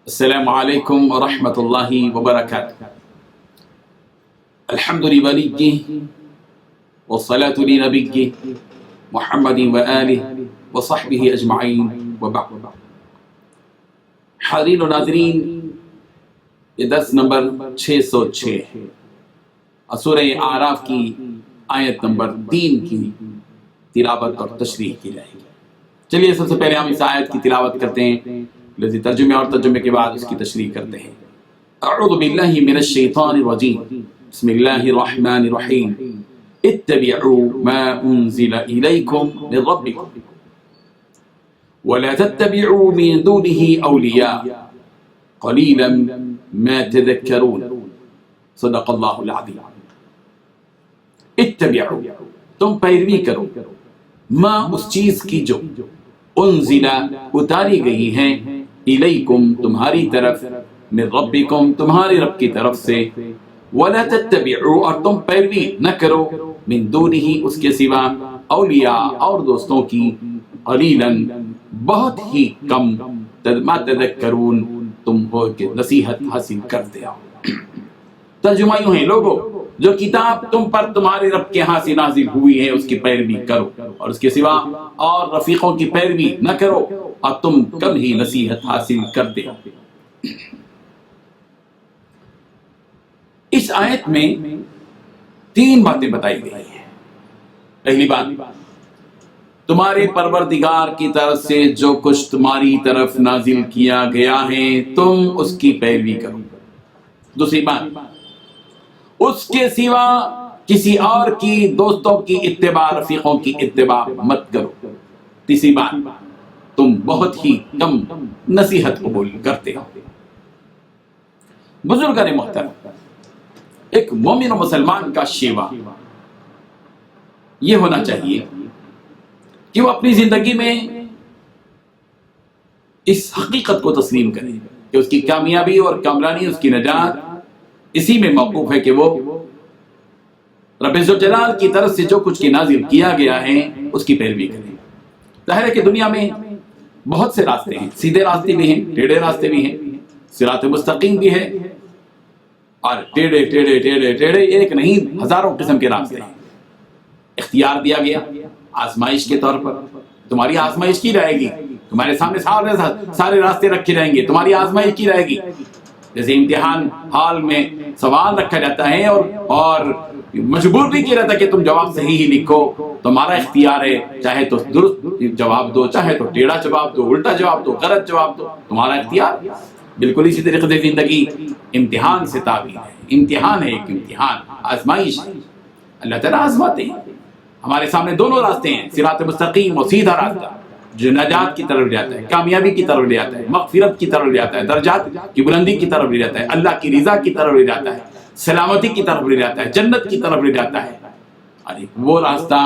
السلام عليكم ورحمة الله وبركاته. الحمد لوليه والصلاة لنبيه محمد وآله وصحبه أجمعين وبعد. حاضرین و ناظرین، یہ درس نمبر 606 سورہ اعراف کی آیت نمبر 3 کی تلاوت اور تشریح کی جائے گی. چلیے سب سے پہلے ہم اس آیت کی تلاوت کرتے ہیں، لفظی ترجمے اور ترجمے کے بعد اس کی تشریح کرتے ہیں. اعوذ باللہ من الشیطان الرجیم، بسم اللہ الرحمن الرحیم. اتبعوا ما انزل الیکم من ربکم ولا تتبعوا من دونه اولیاء قلیلا ما تذکرون. صدق اللہ العظیم. اتبعوا، تم پیروی کرو، ما اس چیز کی جو انزل اتاری گئی ہیں، الیکم تمہاری طرف، من ربکم تمہارے رب کی طرف سے، ولا تتبعوا اور تم پیروی نہ کرو، من دونہ اس کے سوا، اولیاء اور دوستوں کی، قلیلا بہت ہی کم، ما تذکرون تم ہو کہ نصیحت حاصل کرتے ہو. ترجمہ یوں ہے، لوگو جو کتاب تم پر تمہارے رب کے ہاں سے نازل ہوئی ہے اس کی پیروی کرو، اور اس کے سوا اور رفیقوں کی پیروی نہ کرو، اور تم کم ہی نصیحت حاصل کرتے ہو. اس آیت میں 3 باتیں بتائی گئی ہیں. پہلی بات، تمہارے پروردگار کی طرف سے جو کچھ تمہاری طرف نازل کیا گیا ہے تم اس کی پیروی کرو. دوسری بات، اس کے سوا کسی اور کی دوستوں کی اتباع، رفیقوں کی اتباع مت کرو. تیسری بات، تم بہت ہی کم نصیحت قبول کرتے ہو. بزرگان محترم، ایک مومن و مسلمان کا شیوا یہ ہونا چاہیے کہ وہ اپنی زندگی میں اس حقیقت کو تسلیم کرے کہ اس کی کامیابی اور کامرانی، اس کی نجات اسی میں موقوف ہے کہ وہ رب ذوالجلال کی طرف سے جو کچھ کی نازل کیا گیا ہے اس کی پیروی کرے. ظاہر ہے کہ دنیا میں بہت سے راستے ہیں، سیدھے راستے بھی ہیں، ٹیڑھے راستے بھی ہیں، صراط مستقیم بھی ہے، اور ٹیڑھے ٹیڑھے ٹیڑھے ٹیڑھے ایک نہیں ہزاروں قسم کے راستے ہیں. اختیار دیا گیا آزمائش کے طور پر. تمہاری آزمائش کی جائے گی، تمہارے سامنے سارے راستے رکھے جائیں گے، تمہاری آزمائش کی جائے گی. جیسے امتحان ہال میں سوال رکھا جاتا ہے اور مجبور بھی کیا جاتا ہے کہ تم جواب صحیح ہی لکھو، تمہارا اختیار ہے، چاہے تو درست جواب دو، چاہے تو ٹیڑھا جواب دو، الٹا جواب دو، غلط جواب دو، تمہارا اختیار. بالکل اسی طریقے سے زندگی امتحان سے تعبیر ہے. امتحان ہے، ایک امتحان، آزمائش ہے. اللہ تعالیٰ آزماتے ہیں. ہمارے سامنے دونوں راستے ہیں، صراط مستقیم اور سیدھا راستہ جو نجات کی طرف لے جاتا ہے، کامیابی کی طرف لے جاتا ہے، مغفرت کی طرف لے جاتا ہے، درجات کی بلندی کی طرف لے جاتا ہے، اللہ کی رضا کی طرف لے جاتا ہے، سلامتی کی طرف لے جاتا ہے، جنت کی طرف لے جاتا ہے. اور وہ راستہ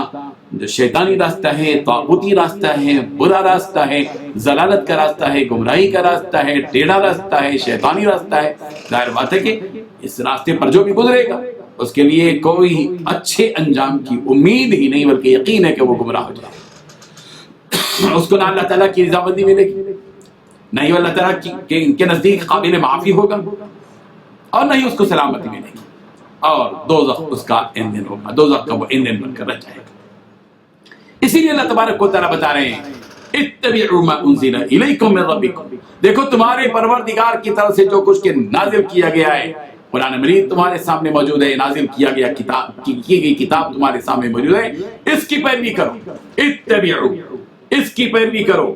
جو شیطانی راستہ ہے، طاغوتی راستہ ہے، برا راستہ ہے، ضلالت کا راستہ ہے، گمراہی کا راستہ ہے، ٹیڑھا راستہ ہے، شیطانی راستہ ہے. ظاہر بات ہے کہ اس راستے پر جو بھی گزرے گا اس کے لیے کوئی اچھے انجام کی امید ہی نہیں بلکہ یقین ہے کہ وہ گمراہ ہو جائے. اس کو نہ اللہ تعالیٰ کی رضامندی ملے گی، نہ ہی اللہ تعالیٰ کے نزدیک قابل معافی ہوگا، اور نہ ہی اس کو سلامتی ملے گی، اور دوزخ اس کا ایندھن ہوگا، دوزخ کا وہ ایندھن بن کر رہ جائے گا. اسی لیے اللہ تبارک و تعالیٰ بتا رہے ہیں، اتبعوا ما انزل الیکم من ربکم. دیکھو تمہارے پروردگار کی طرف سے جو کچھ کے نازل کیا گیا ہے، قرآن مجید تمہارے سامنے موجود ہے، نازل کیا گیا کتاب کی گئی کتاب تمہارے سامنے موجود ہے، اس کی پیروی کرو. اتبعوا، اس کی پیروی کرو.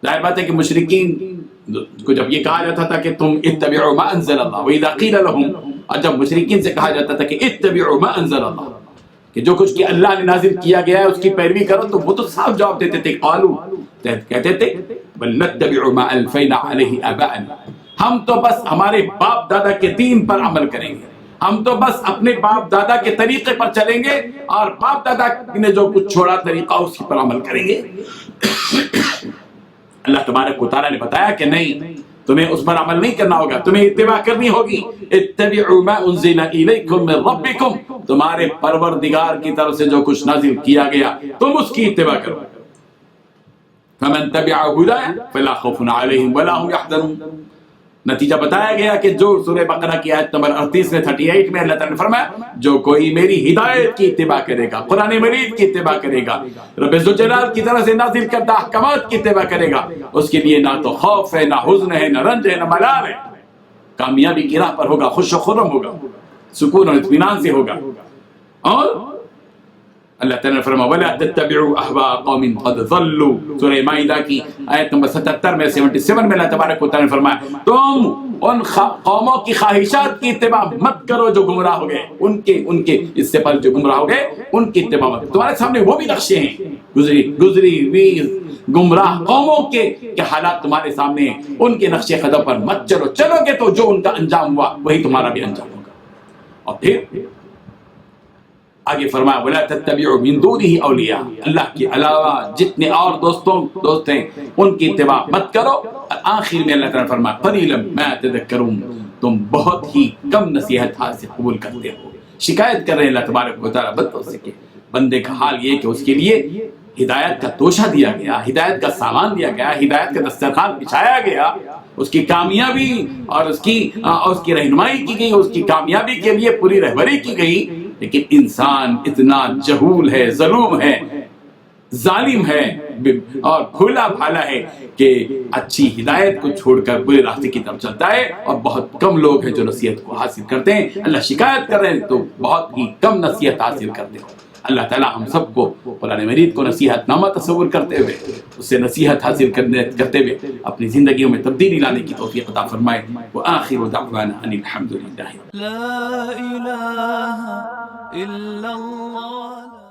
ظاہر بات ہے کہ مشرکین کو جب یہ کہا جاتا تھا کہ تم اتبعوا ما انزل اللہ، وَإِذَا قِيلَ لَهُمْ، اور جب مشرکین سے کہا جاتا تھا کہ اتبعوا ما انزل اللہ، کہ جو کچھ کہ اللہ نے نازل کیا گیا ہے اس کی پیروی کرو، تو وہ تو صاف جواب دیتے تھے، قالوا، کہتے تھے بل نتبع ما الفینا علیہ آباءنا، ہم تو بس ہمارے باپ دادا کے دین پر عمل کریں گے، ہم تو بس اپنے باپ دادا کے طریقے پر چلیں گے، اور باپ دادا نے جو کچھ چھوڑا طریقہ اسی پر عمل کریں گے. اللہ تبارک و تعالیٰ نے بتایا کہ نہیں، تمہیں اس پر عمل نہیں کرنا ہوگا، تمہیں اتباع کرنی ہوگی. اتبعوا ما انزل الیکم من ربکم، تمہارے پروردگار کی طرف سے جو کچھ نازل کیا گیا تم اس کی اتباع کرو. فمن تبع ہدایا فلا خوف علیہم ولا هم يحزنون۔ نتیجہ بتایا گیا کہ جو سورہ بقرہ کی آیت نمبر 38 میں 38 میں اللہ تعالیٰ نے فرمایا جو کوئی میری ہدایت کی اتباع کرے گا، قرآن مجید کی اتباع کرے گا، رب ذوالجلال کی طرف سے نازل کردہ احکامات کی اتباع کرے گا، اس کے لیے نہ تو خوف ہے، نہ حزن ہے، نہ رنج ہے، نہ ملال ہے، کامیابی کی راہ پر ہوگا، خوش و خرم ہوگا، سکون اور اطمینان سے ہوگا۔ اور اللہ تعالیٰ نے فرمایا وَلَا تَتَّبِعُوا أَهْوَاءَ قَوْمٍ قَدْ ضَلُّوا، سورہ مائدہ کی آیت نمبر 77 میں 77 میں اللہ تبارک و تعالیٰ نے فرمایا تم ان قوموں کی خواہشات کی اتباع مت کرو جو گمراہ ہو گئے، ان کے اس سے پہلے جو گمراہ ہو گئے ان کی اتباع مت کرو۔ تمہارے سامنے وہ بھی نقشے ہیں، گزری ہوئی گمراہ قوموں کے حالات تمہارے سامنے ہیں، ان کے نقشے قدم پر مت چلو، چلو گے تو جو ان کا انجام ہوا وہی تمہارا بھی انجام ہوگا۔ اور پھر آگے فرمایا وَلَا تَتَّبِعُوا مِن دُونِهِ أَوْلِيَاءَ، اللہ کے علاوہ جتنے اور دوست ہیں ان کی اتباع مت کرو۔ آخر میں اللہ تعالیٰ فرمایا قَلِيلًا مَا تَذَكَّرُونَ، تم بہت ہی کم نصیحت حاصل قبول کرتے ہو۔ شکایت کر رہے ہیں اللہ تبارک و تعالیٰ بندوں سے کہ بندے کا حال یہ کہ اس کے لیے ہدایت کا توشہ دیا گیا، ہدایت کا سامان دیا گیا، ہدایت کا دسترخوان بچھایا گیا، اس کی کامیابی اور اس کی رہنمائی کی گئی، اس کی کامیابی کے لیے پوری رہبری کی گئی، لیکن انسان اتنا جہول ہے، ظلوم ہے، ظالم ہے اور بھولا بھالا ہے کہ اچھی ہدایت کو چھوڑ کر برے راستے کی طرف چلتا ہے، اور بہت کم لوگ ہیں جو نصیحت کو حاصل کرتے ہیں۔ اللہ شکایت کر رہے ہیں تو بہت ہی کم نصیحت حاصل کرتے ہیں۔ اللہ تعالیٰ ہم سب کو قرآن مجید کو نصیحت نامہ تصور کرتے ہوئے، اس سے نصیحت حاصل کرتے ہوئے اپنی زندگیوں میں تبدیلی لانے کی توفیق عطا فرمائے۔ وآخر دعوانا ان الحمد للہ لا الہ الا اللہ۔